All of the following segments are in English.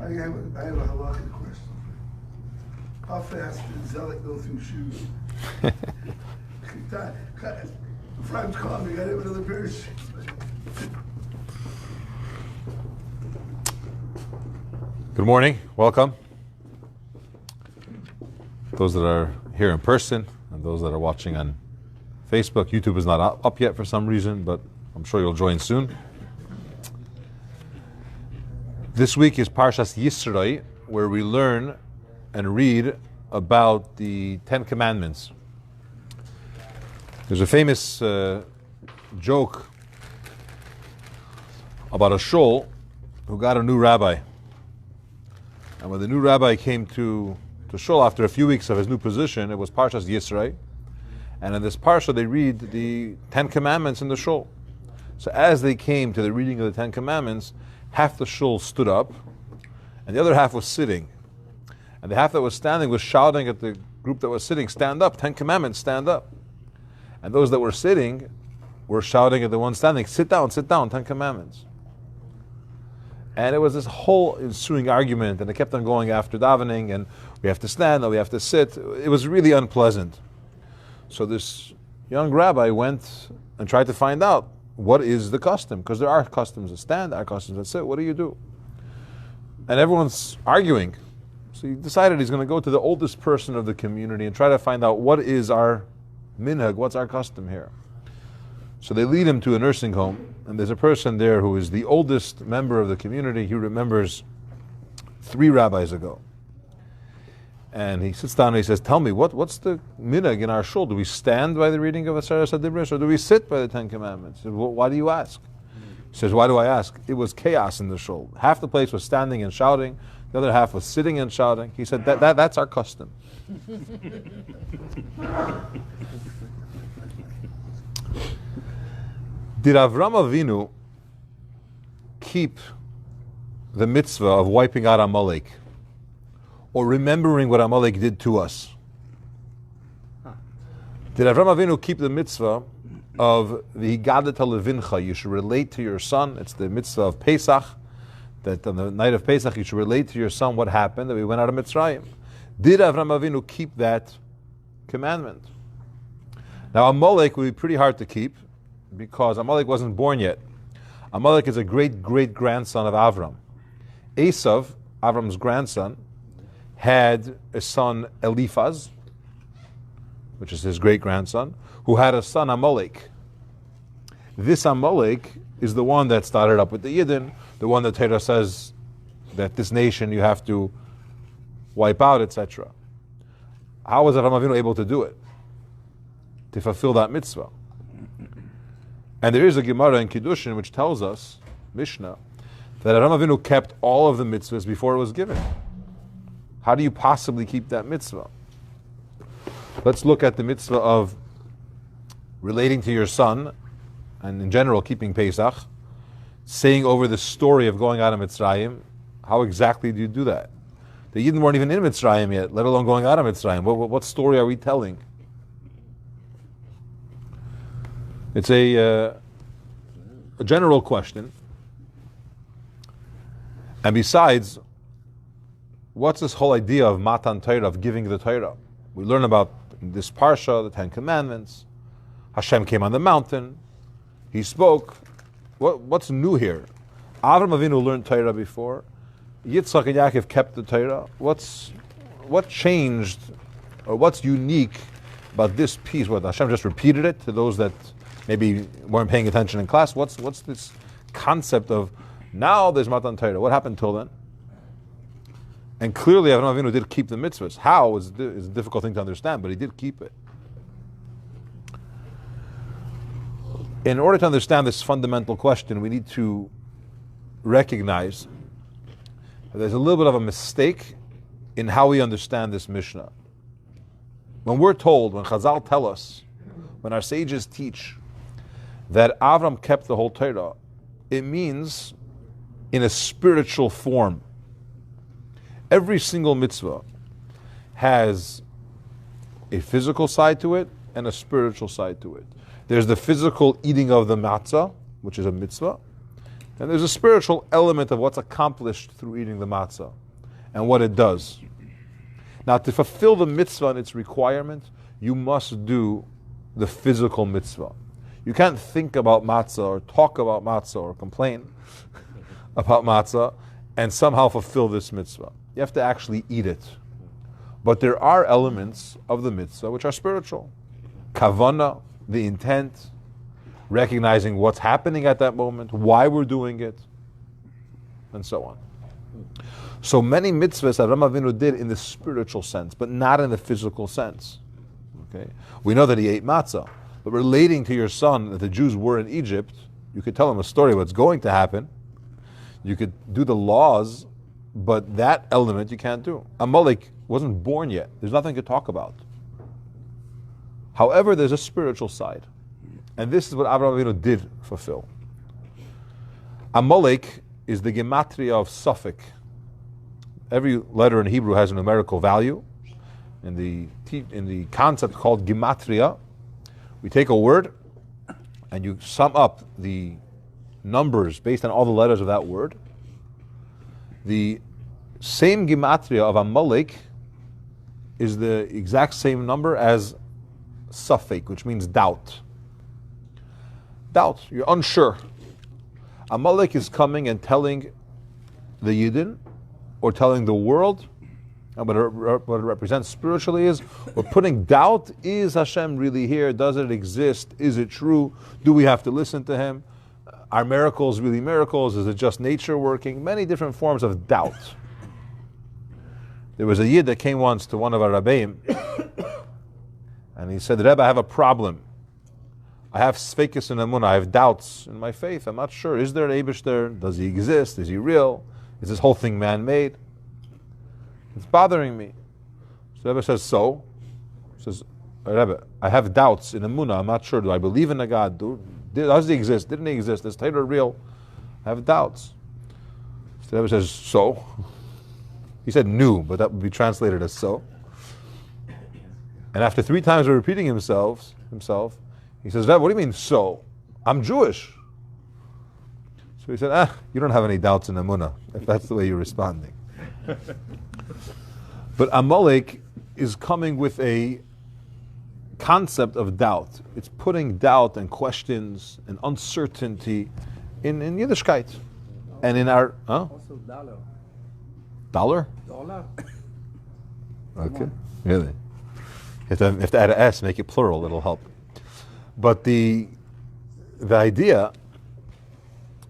I have a halachic question. How fast did Zelik go through shoes? Frank's calling me. I have another pair of shoes. Good morning. Welcome. Those that are here in person and those that are watching on Facebook. YouTube is not up yet for some reason, but I'm sure you'll join soon. This week is Parshas Yisroi, where we learn and read about the Ten Commandments. There's a famous joke about a shul who got a new rabbi. And when the new rabbi came to shul after a few weeks of his new position, it was Parshas Yisroi. And in this parsha, they read the Ten Commandments in the shul. So as they came to the reading of the Ten Commandments, half the shul stood up, and the other half was sitting. And the half that was standing was shouting at the group that was sitting, "Stand up, Ten Commandments, stand up." And those that were sitting were shouting at the one standing, sit down, Ten Commandments." And it was this whole ensuing argument, and it kept on going after davening, and we have to stand, or we have to sit. It was really unpleasant. So this young rabbi went and tried to find out, what is the custom? Because there are customs that stand, there are customs that sit. What do you do? And everyone's arguing. So he decided he's going to go to the oldest person of the community and try to find out what is our minhag, what's our custom here. So they lead him to a nursing home, and there's a person there who is the oldest member of the community. He remembers 3 rabbis ago. And he sits down and he says, "Tell me, what's the minhag in our shul? Do we stand by the reading of Aseres HaDibros, or do we sit by the Ten Commandments?" He said, "Well, why do you ask?" He says, "Why do I ask? It was chaos in the shul. Half the place was standing and shouting, the other half was sitting and shouting." He said, that's our custom. Did Avram Avinu keep the mitzvah of wiping out Amalek, or remembering what Amalek did to us? Did Avram Avinu keep the mitzvah of the Higadat Levincha? You should relate to your son. It's the mitzvah of Pesach, that on the night of Pesach you should relate to your son what happened, that we went out of Mitzrayim. Did Avram Avinu keep that commandment? Now Amalek would be pretty hard to keep, because Amalek wasn't born yet. Amalek is a great-great-grandson of Avram. Esav, Avram's grandson, had a son Eliphaz, which is his great-grandson, who had a son Amalek. This Amalek is the one that started up with the Yidden, the one that Torah says that this nation you have to wipe out, etc. How was Avram Avinu able to do it? To fulfill that mitzvah? And there is a Gemara in Kiddushin which tells us, Mishnah, that Avram Avinu kept all of the mitzvahs before it was given. How do you possibly keep that mitzvah? Let's look at the mitzvah of relating to your son, and in general keeping Pesach, saying over the story of going out of Mitzrayim. How exactly do you do that? The Yidden weren't even in Mitzrayim yet, let alone going out of Mitzrayim. What story are we telling? It's a general question. And besides, what's this whole idea of Matan Torah, of giving the Torah? We learn about this Parsha, the Ten Commandments. Hashem came on the mountain. He spoke. What's new here? Avram Avinu learned Torah before. Yitzchak and Yaakov kept the Torah. What changed, or what's unique about this piece? What, Hashem just repeated it to those that maybe weren't paying attention in class? What's this concept of now there's Matan Torah? What happened till then? And clearly Avram Avinu did keep the mitzvahs. How is a difficult thing to understand, but he did keep it. In order to understand this fundamental question, we need to recognize that there's a little bit of a mistake in how we understand this Mishnah. When we're told, when Chazal tell us, when our sages teach that Avram kept the whole Torah, it means in a spiritual form. Every single mitzvah has a physical side to it and a spiritual side to it. There's the physical eating of the matzah, which is a mitzvah. And there's a spiritual element of what's accomplished through eating the matzah and what it does. Now, to fulfill the mitzvah and its requirement, you must do the physical mitzvah. You can't think about matzah or talk about matzah or complain about matzah and somehow fulfill this mitzvah. You have to actually eat it. But there are elements of the mitzvah which are spiritual. Kavanah, the intent, recognizing what's happening at that moment, why we're doing it, and so on. So many mitzvahs that Avraham Avinu did in the spiritual sense, but not in the physical sense. Okay, we know that he ate matzah, but relating to your son that the Jews were in Egypt, you could tell him a story of what's going to happen. You could do the laws, but that element you can't do. Amalek wasn't born yet. There's nothing to talk about. However, there's a spiritual side. And this is what Avraham Avinu did fulfill. Amalek is the gematria of Suffolk. Every letter in Hebrew has a numerical value. In the concept called gematria, we take a word and you sum up the numbers based on all the letters of that word. The same gematria of Amalek is the exact same number as Suffolk, which means doubt. Doubt, you're unsure. Amalek is coming and telling the Yidden, or telling the world, and what it represents spiritually is, we're putting doubt, is Hashem really here? Does it exist? Is it true? Do we have to listen to Him? Are miracles really miracles? Is it just nature working? Many different forms of doubt. There was a Yid that came once to one of our Rabbeim, and he said, Rebbe, I have a problem. I have sfeikis in Emunah, I have doubts in my faith. I'm not sure. Is there an Eibishter? Does he exist? Is he real? Is this whole thing man-made? It's bothering me. So Rebbe says, so? He says, Rebbe, I have doubts in Emunah. I'm not sure. Do I believe in a God? Does he exist? Didn't he exist? Is Torah real? I have doubts. So Rebbe says, so? He said new, but that would be translated as so. And after 3 times of repeating himself, he says, Rebbe, what do you mean so? I'm Jewish. So he said, you don't have any doubts in Emunah, if that's the way you're responding. But Amalek is coming with a concept of doubt. It's putting doubt and questions and uncertainty in Yiddishkeit. And in our... Also dollar. Dollar? Dollar. Okay. Really? You have to add an S, make it plural, it'll help. But the idea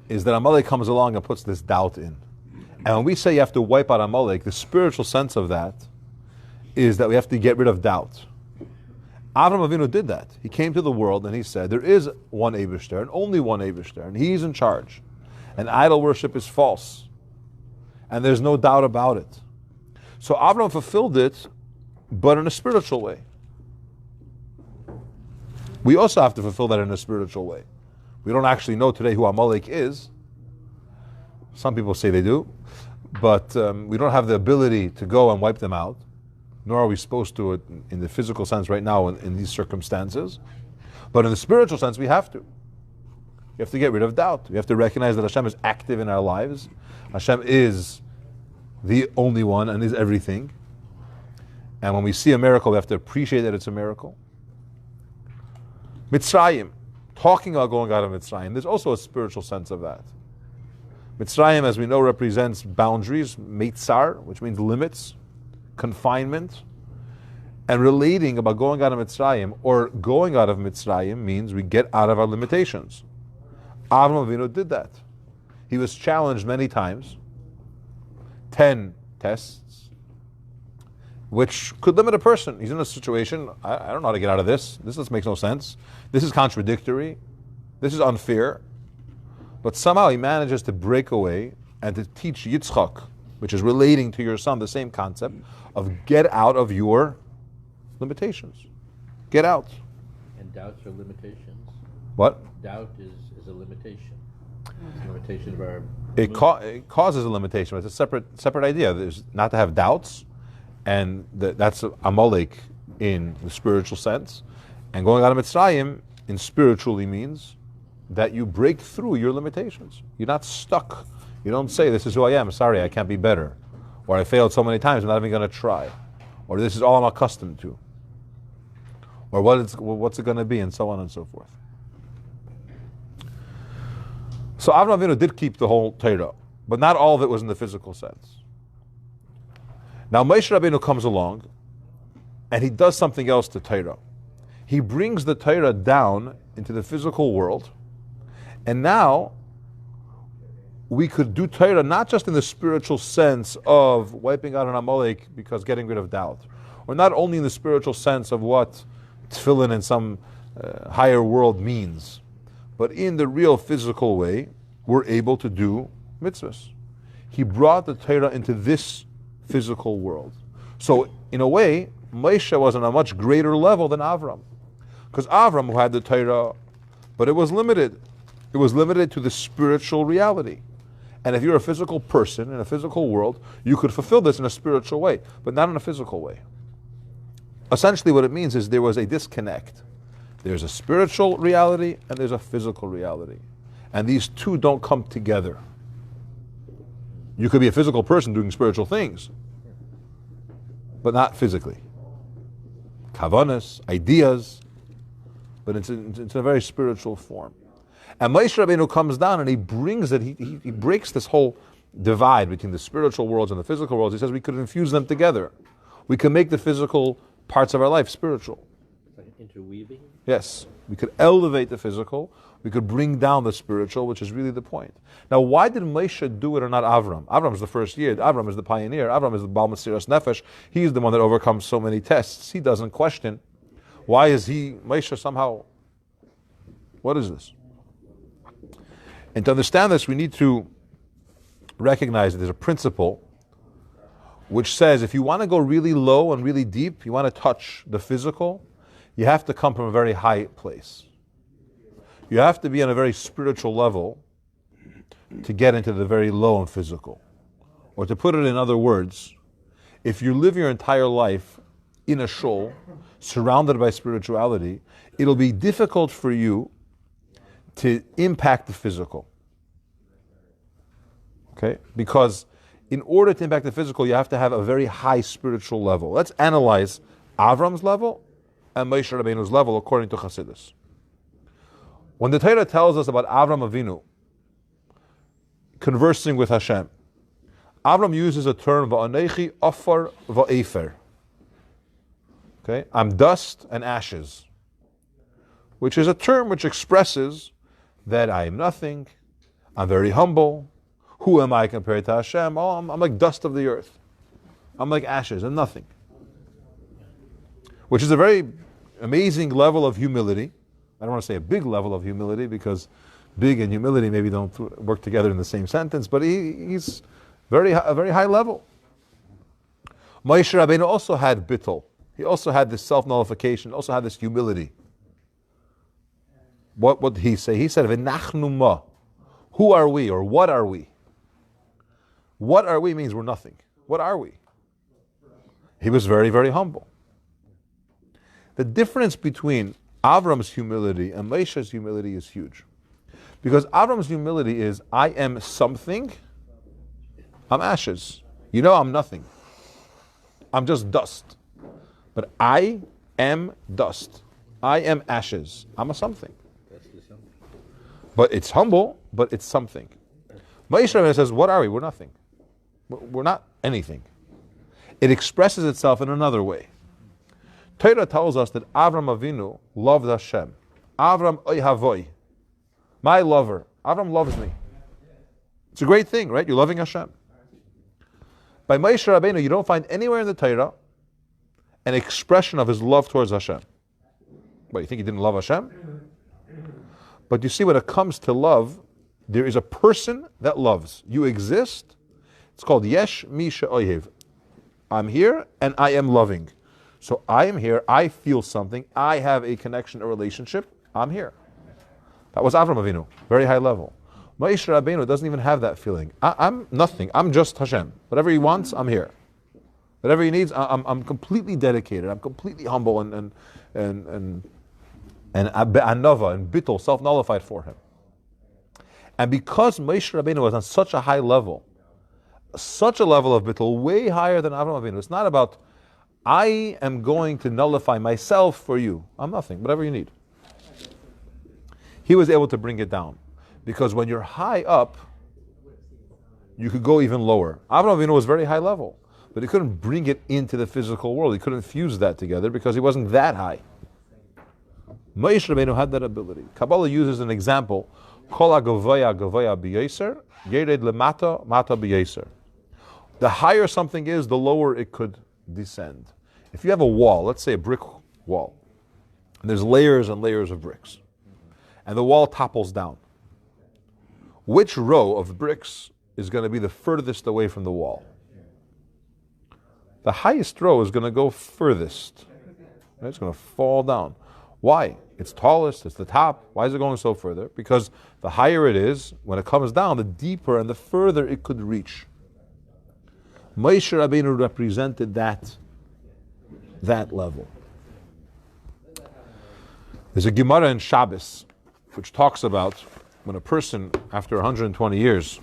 is that Amalek comes along and puts this doubt in. And when we say you have to wipe out Amalek, the spiritual sense of that is that we have to get rid of doubt. Avraham Avinu did that. He came to the world and he said, there is one Eibishter and only one Eibishter, and he's in charge. And idol worship is false. And there's no doubt about it. So Avraham fulfilled it, but in a spiritual way. We also have to fulfill that in a spiritual way. We don't actually know today who Amalek is. Some people say they do. But we don't have the ability to go and wipe them out, nor are we supposed to in the physical sense right now in these circumstances. But in the spiritual sense, we have to. We have to get rid of doubt. We have to recognize that Hashem is active in our lives. Hashem is the only one and is everything. And when we see a miracle, we have to appreciate that it's a miracle. Mitzrayim, talking about going out of Mitzrayim, there's also a spiritual sense of that. Mitzrayim, as we know, represents boundaries, Meitzar, which means limits, confinement, and relating about going out of Mitzrayim, or going out of Mitzrayim means we get out of our limitations. Avraham Avinu did that. He was challenged many times, 10 tests, which could limit a person. He's in a situation, I don't know how to get out of this. This makes no sense. This is contradictory. This is unfair. But somehow he manages to break away and to teach Yitzchak, which is relating to your son, the same concept of get out of your limitations. Get out. And doubts are limitations. What? Doubt is a limitation. It's a limitation of our... It causes a limitation, but it's a separate idea. There's not to have doubts, and that's Amalek in the spiritual sense. And going out of Mitzrayim in spiritually means that you break through your limitations. You're not stuck. You don't say, this is who I am, sorry, I can't be better. Or I failed so many times, I'm not even going to try. Or this is all I'm accustomed to. Or what's it going to be, and so on and so forth. So Avraham Avinu did keep the whole Torah, but not all of it was in the physical sense. Now Moshe Rabbeinu comes along, and he does something else to Torah. He brings the Torah down into the physical world, and now we could do Torah not just in the spiritual sense of wiping out an Amalek because getting rid of doubt, or not only in the spiritual sense of what tefillin in some higher world means, but in the real physical way, we're able to do mitzvahs. He brought the Torah into this physical world. So, in a way, Moshe was on a much greater level than Avram. Because Avram, who had the Torah, but it was limited. It was limited to the spiritual reality. And if you're a physical person in a physical world, you could fulfill this in a spiritual way, but not in a physical way. Essentially what it means is there was a disconnect. There's a spiritual reality and there's a physical reality. And these two don't come together. You could be a physical person doing spiritual things, but not physically. Kavanas, ideas, but it's in a very spiritual form. And Moshe Rabbeinu comes down and he brings it, he breaks this whole divide between the spiritual worlds and the physical worlds. He says we could infuse them together. We can make the physical parts of our life spiritual. Like interweaving? Yes. We could elevate the physical. We could bring down the spiritual, which is really the point. Now, why did Moshe do it and not Avram? Avram is the first year. Avram is the pioneer. Avram is the Baal Mesiras Nefesh. He's the one that overcomes so many tests. He doesn't question. Why is Moshe somehow, what is this? And to understand this, we need to recognize that there's a principle which says if you want to go really low and really deep, you want to touch the physical, you have to come from a very high place. You have to be on a very spiritual level to get into the very low and physical. Or to put it in other words, if you live your entire life in a shul, surrounded by spirituality, it'll be difficult for you to impact the physical. Okay? Because in order to impact the physical, you have to have a very high spiritual level. Let's analyze Avram's level and Moshe Rabbeinu's level according to Chassidus. When the Torah tells us about Avram Avinu conversing with Hashem, Avram uses a term, va'anechi afar va'efer. Okay? I'm dust and ashes. Which is a term which expresses that I am nothing, I'm very humble. Who am I compared to Hashem? Oh, I'm like dust of the earth. I'm like ashes and nothing. Which is a very amazing level of humility. I don't want to say a big level of humility because big and humility maybe don't work together in the same sentence, but he's a very high level. Moshe Rabbeinu also had bittul. He also had this self-nullification, also had this humility. What did he say? He said, "V'nachnu ma." Who are we, or what are we? What are we means we're nothing. What are we? He was very, very humble. The difference between Avram's humility and Moshe's humility is huge. Because Avram's humility is, I am something, I'm ashes. You know I'm nothing. I'm just dust. But I am dust. I am ashes. I'm a something. But it's humble, but it's something. Moshe Rabbeinu says, what are we? We're nothing. We're not anything. It expresses itself in another way. Torah tells us that Avram Avinu loved Hashem. Avram oihavoi, my lover. Avram loves me. It's a great thing, right? You're loving Hashem. By Moshe Rabbeinu, you don't find anywhere in the Torah an expression of his love towards Hashem. What, you think he didn't love Hashem? But you see, when it comes to love, there is a person that loves. You exist. It's called Yesh Mi She'oyev. I'm here and I am loving. So I am here, I feel something, I have a connection, a relationship, I'm here. That was Avram Avinu, very high level. Moshe Rabbeinu doesn't even have that feeling. I'm nothing, I'm just Hashem. Whatever he wants, I'm here. Whatever he needs, I'm completely dedicated, I'm completely humble and anova and bittul, self-nullified for him. And because Moshe Rabbeinu was on such a high level, such a level of bittul, way higher than Avraham Avinu, it's not about, I am going to nullify myself for you. I'm nothing, whatever you need. He was able to bring it down. Because when you're high up, you could go even lower. Avraham Avinu was very high level, but he couldn't bring it into the physical world. He couldn't fuse that together because he wasn't that high. Moshe Rabbeinu had that ability. Kabbalah uses an example, Kol ha-gavoya gavoya b'yeser, yered lemata mata b'yeser. The higher something is, the lower it could descend. If you have a wall, let's say a brick wall, and there's layers and layers of bricks, and the wall topples down, which row of bricks is going to be the furthest away from the wall? The highest row is going to go furthest. Right? It's going to fall down. Why? It's tallest, it's the top. Why is it going so further? Because the higher it is, when it comes down, the deeper and the further it could reach. Moshe Rabbeinu represented that level. There's a Gemara in Shabbos which talks about when a person, after 120 years,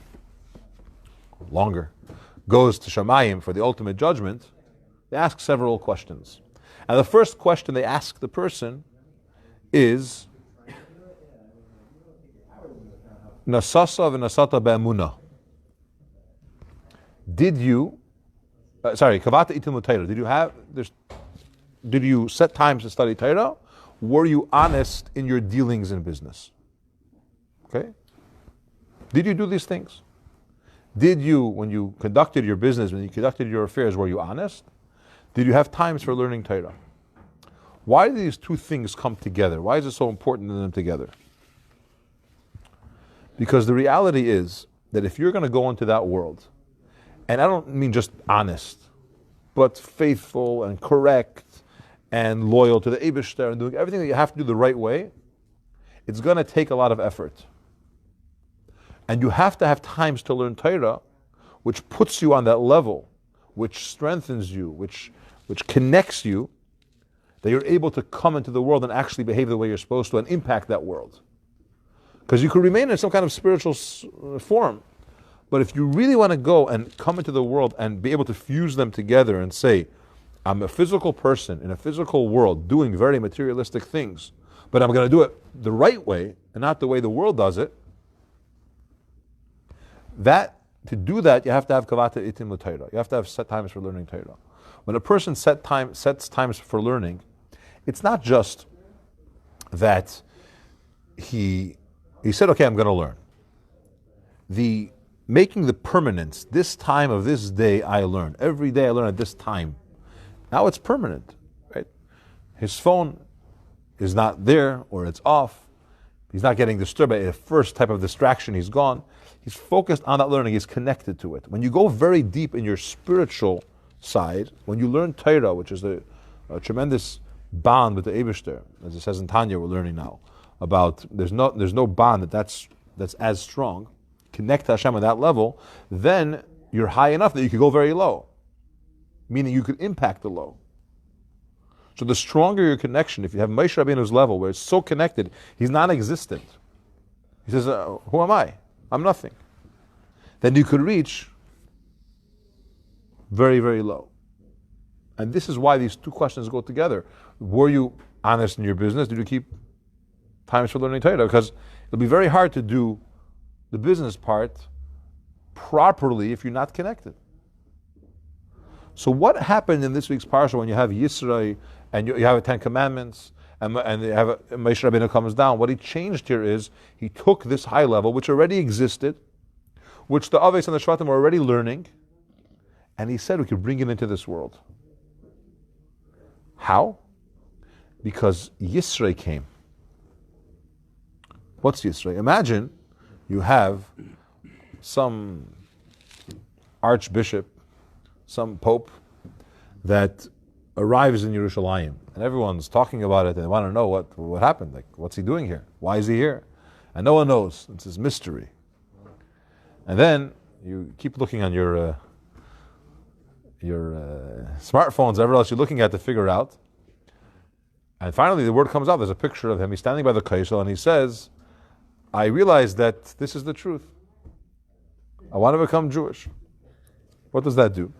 longer, goes to Shamayim for the ultimate judgment, they ask several questions. And the first question they ask the person is, Nasasa v'nasata be'emunah. Kavata itim l'Torah. Did you set times to study Torah? Were you honest in your dealings in business? Okay? Did you do these things? Did you, when you conducted your business, when you conducted your affairs, were you honest? Did you have times for learning Torah? Why do these two things come together? Why is it so important to them together? Because the reality is that if you're going to go into that world, and I don't mean just honest, but faithful and correct and loyal to the Eibishter and doing everything that you have to do the right way, it's going to take a lot of effort. And you have to have times to learn Torah, which puts you on that level, which strengthens you, which connects you, that you're able to come into the world and actually behave the way you're supposed to and impact that world. Because you could remain in some kind of spiritual form, but if you really want to go and come into the world and be able to fuse them together and say, I'm a physical person in a physical world doing very materialistic things, but I'm going to do it the right way and not the way the world does it, to do that, you have to have kavata itim l'Torah. You have to have set times for learning Torah. When a person sets times for learning, it's not just that he said, okay, I'm going to learn. Making the permanence, this time of this day I learn. Every day I learn at this time. Now it's permanent, right? His phone is not there or it's off. He's not getting disturbed by the first type of distraction. He's gone. He's focused on that learning. He's connected to it. When you go very deep in your spiritual side, when you learn Torah, which is a tremendous bond with the Eibishter, as it says in Tanya, we're learning now about there's no bond that's as strong. Connect to Hashem at that level, then you're high enough that you could go very low, meaning you could impact the low. So the stronger your connection, if you have Moshe Rabbeinu's level where it's so connected, he's non-existent. He says, who am I? I'm nothing. Then you could reach very, very low. And this is why these two questions go together. Were you honest in your business? Did you keep times for learning Torah? Because it'll be very hard to do the business part properly if you're not connected. So what happened in this week's parsha when you have Yisrael and you have the Ten Commandments and you have Moshe Rabbeinu comes down? What he changed here is he took this high level, which already existed, which the Aves and the Shvatim were already learning, and he said we could bring it into this world. How? Because Yisrael came. What's Yisrael? Imagine you have some archbishop, some pope that arrives in Yerushalayim, and everyone's talking about it and they want to know what happened. Like, what's he doing here? Why is he here? And no one knows. It's this mystery. And then you keep looking on your smartphones, everything else you're looking at to figure out. And finally the word comes out. There's a picture of him. He's standing by the Kaisel and he says, I realized that this is the truth. I want to become Jewish. What does that do?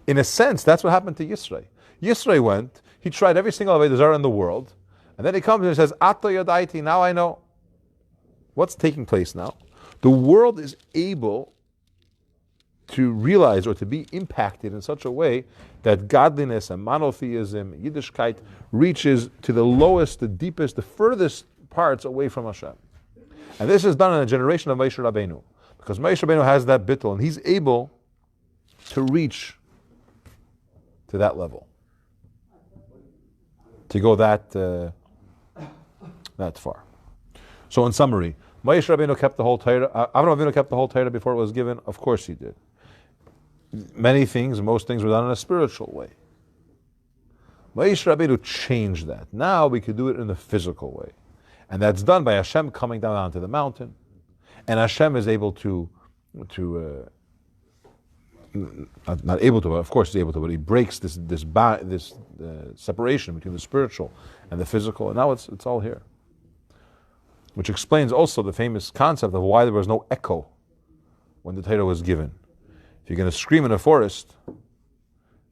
In a sense, that's what happened to Yisro. Yisro went, he tried every single Avodah Zarah in the world, and then he comes and says, Ato Yadaiti, now I know. What's taking place now? The world is able to realize or to be impacted in such a way that godliness and monotheism, Yiddishkeit, reaches to the lowest, the deepest, the furthest parts away from Hashem. And this is done in a generation of Moshe Rabbeinu. Because Moshe Rabbeinu has that bittul, and he's able to reach to that level. To go that far. So in summary, Moshe Rabbeinu kept the whole Torah. Avraham Avinu kept the whole Torah before it was given. Of course he did. Most things were done in a spiritual way. Moshe Rabbeinu changed that. Now we could do it in a physical way. And that's done by Hashem coming down onto the mountain. And Hashem is able not able to, but of course he's able to, but he breaks this separation between the spiritual and the physical, and now it's all here. Which explains also the famous concept of why there was no echo when the Torah was given. If you're going to scream in a forest,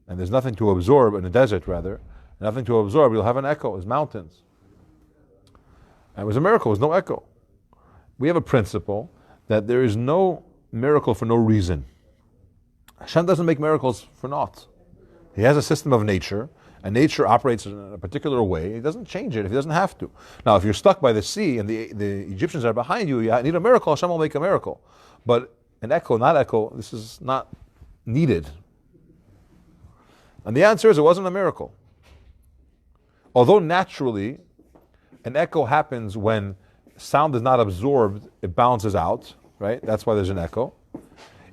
and there's nothing to absorb, in a desert rather, nothing to absorb, you'll have an echo, as mountains. And it was a miracle, there was no echo. We have a principle that there is no miracle for no reason. Hashem doesn't make miracles for naught. He has a system of nature, and nature operates in a particular way. He doesn't change it if he doesn't have to. Now, if you're stuck by the sea and the Egyptians are behind you, you need a miracle, Hashem will make a miracle. But an echo, not echo, this is not needed. And the answer is it wasn't a miracle. Although naturally, an echo happens when sound is not absorbed, it bounces out, right? That's why there's an echo.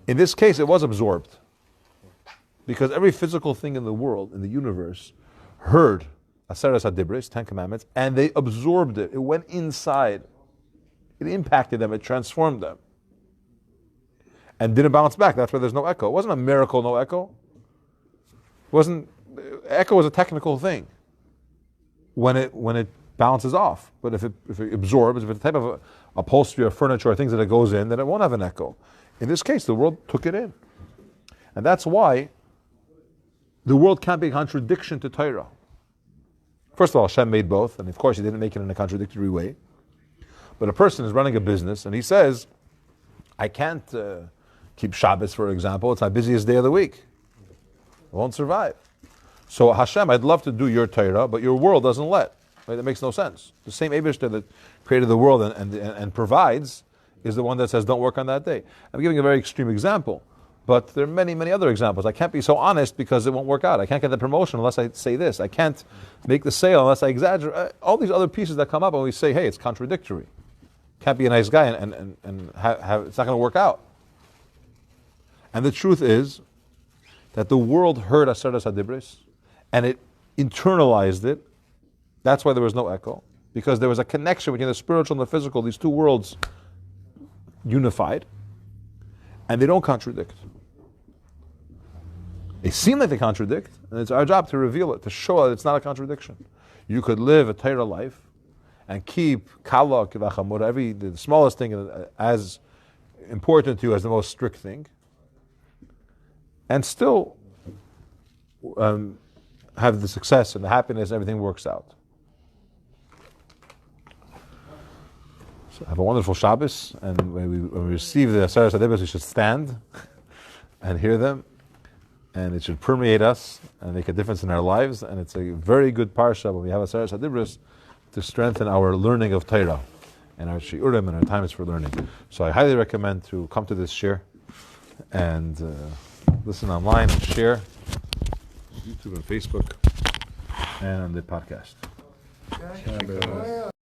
In this case, it was absorbed. Because every physical thing in the world, in the universe, heard Aseres HaDibros, 10 Commandments, and they absorbed it. It went inside. It impacted them. It transformed them. And didn't bounce back. That's why there's no echo. It wasn't a miracle, no echo. Echo was a technical thing when it bounces off. But if it absorbs, if it's a type of upholstery or furniture or things that it goes in, then it won't have an echo. In this case, the world took it in. And that's why the world can't be a contradiction to Torah. First of all, Hashem made both, and of course he didn't make it in a contradictory way. But a person is running a business, and he says, I can't keep Shabbos, for example. It's my busiest day of the week. I won't survive. So Hashem, I'd love to do your Torah, but your world doesn't let. Right? That makes no sense. The same Eibishter that created the world and provides is the one that says don't work on that day. I'm giving a very extreme example, but there are many, many other examples. I can't be so honest because it won't work out. I can't get the promotion unless I say this. I can't make the sale unless I exaggerate. All these other pieces that come up and we say, hey, it's contradictory. Can't be a nice guy and have it's not going to work out. And the truth is that the world heard Aseres HaDibros and it internalized it. That's why there was no echo, because there was a connection between the spiritual and the physical, these two worlds unified, and they don't contradict. They seem like they contradict, and it's our job to reveal it, to show that it's not a contradiction. You could live a Torah life and keep kala, whatever, the smallest thing as important to you as the most strict thing, and still have the success and the happiness, everything works out. So have a wonderful Shabbos, and when we receive the Aseres HaDibros, we should stand and hear them, and it should permeate us and make a difference in our lives, and it's a very good parsha when we have Aseres HaDibros to strengthen our learning of Torah and our shiurim and our times for learning. So I highly recommend to come to this shir and listen online and share YouTube and Facebook and on the podcast. Okay.